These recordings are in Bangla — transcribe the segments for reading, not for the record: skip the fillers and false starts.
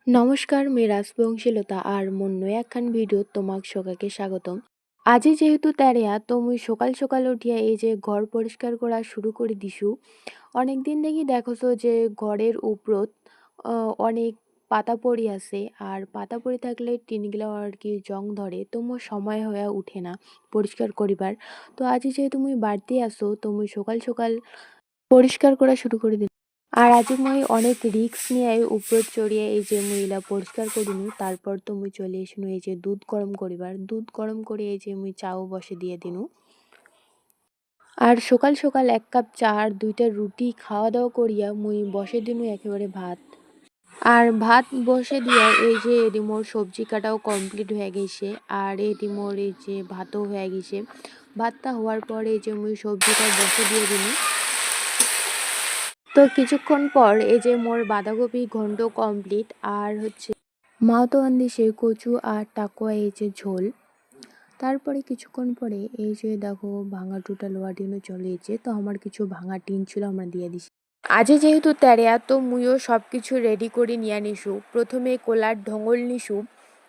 নমস্কার, मी রাজবংশীলতা আর মন্নু একখান ভিডিও তোমাক সকাকে স্বাগতম। আজি যেহেতু তেরেয়া তো মুই সকাল সকাল উঠিয়া এই যে ঘর পরিষ্কার করা শুরু করে দিছু। অনেকদিন দেখি দেখছো যে ঘরের উপরত অনেক পাতা পড়ি আছে আর পাতা পড়ে থাকলে টিনগুলো আর কি জং ধরে তো মোর সময় হয়ে উঠে না পরিষ্কার করিবার। তো আজি যেহেতু মুই বাড়তি আসো তো মুই সকাল সকাল পরিষ্কার করা শুরু করে দিলাম। আর আজি মুই অনেক রিস্ক নিয়ে উপর চড়িয়ে এই যে মুইলা পরিষ্কার করিনু তারপর তো মুই চলে এসনু এই যে দুধ গরম করিবার। দুধ গরম করে এই যে মুই চাও বসে দিয়ে দিনু। আর সকাল সকাল এক কাপ চা আর দুইটা রুটি খাওয়া দাওয়া করিয়া মুই বসে দিনু একেবারে ভাত। আর ভাত বসে দিয়া এই যে এডি মোর সবজি কাটাও কমপ্লিট হয়ে গেছে আর এডি মোর এই যে ভাতও হয়ে গেছে। ভাতটা হওয়ার পরে এই যে মুই সবজিটা বসে দিয়ে দিনু। তো কিছুক্ষণ পর এই যে মোর বাঁধাকপি ঘন্ট কমপ্লিট আর হচ্ছে মাওতো আনদিছে কচু আর টাকুয়া এই যে ঝোল। তারপরে কিছুক্ষণ পরে এই যে দেখো ভাঙা টুটা লোয়া টিনও চলেছে তো আমার কিছু ভাঙা টিন ছিল আমরা দিয়ে দিছি। আজে যেহেতু তেরেয়া তো মুইও সব কিছু রেডি করে নিয়ে নিছু। প্রথমে কোলার ঢঙ্গল নিছু,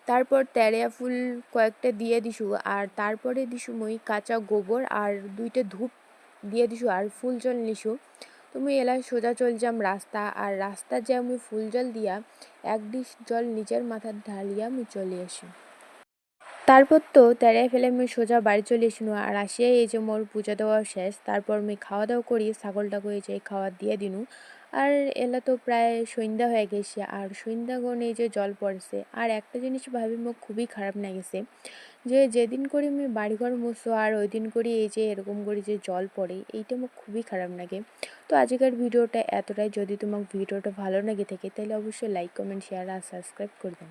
তারপর তেরেয়া ফুল কয়েকটা দিয়ে দিছু আর তারপরে দিছু মুই কাঁচা গোবর আর দুইটা ধূপ দিয়ে দিছু আর ফুল জল নিছু। তুমি এলাই সোজা চল যাম রাস্তা আর রাস্তা যে আমি ফুল জল দিয়া এক ডিশ জল নিজের মাথার ঢালিয়া আমি চলে আসি। তারপর তো তেড়াই ফেলে আমি সোজা বাড়ি চলে এসিনু আর আসিয়াই এই যে মোর পূজা দেওয়া শেষ। তারপর আমি খাওয়া দাওয়া করি ছাগলটাকে এই যে খাওয়া দিয়ে দিনু। আর এলা তো প্রায় সন্ধ্যা হয়ে গেছে আর সন্ধ্যা গনে এই যে জল পড়ছে। আর একটা জিনিস ভাবি মোক খুবই খারাপ লাগেছে যে যেদিন করে আমি বাড়িঘর মুছো আর ওই দিন করে এই যে এরকম করে যে জল পড়ে এইটা মোক খুবই খারাপ লাগে। তো আজকের ভিডিওটা এতটাই। যদি তোমার ভিডিওটা ভালো লাগে থাকে তাহলে অবশ্যই লাইক কমেন্ট শেয়ার আর সাবস্ক্রাইব করবেন।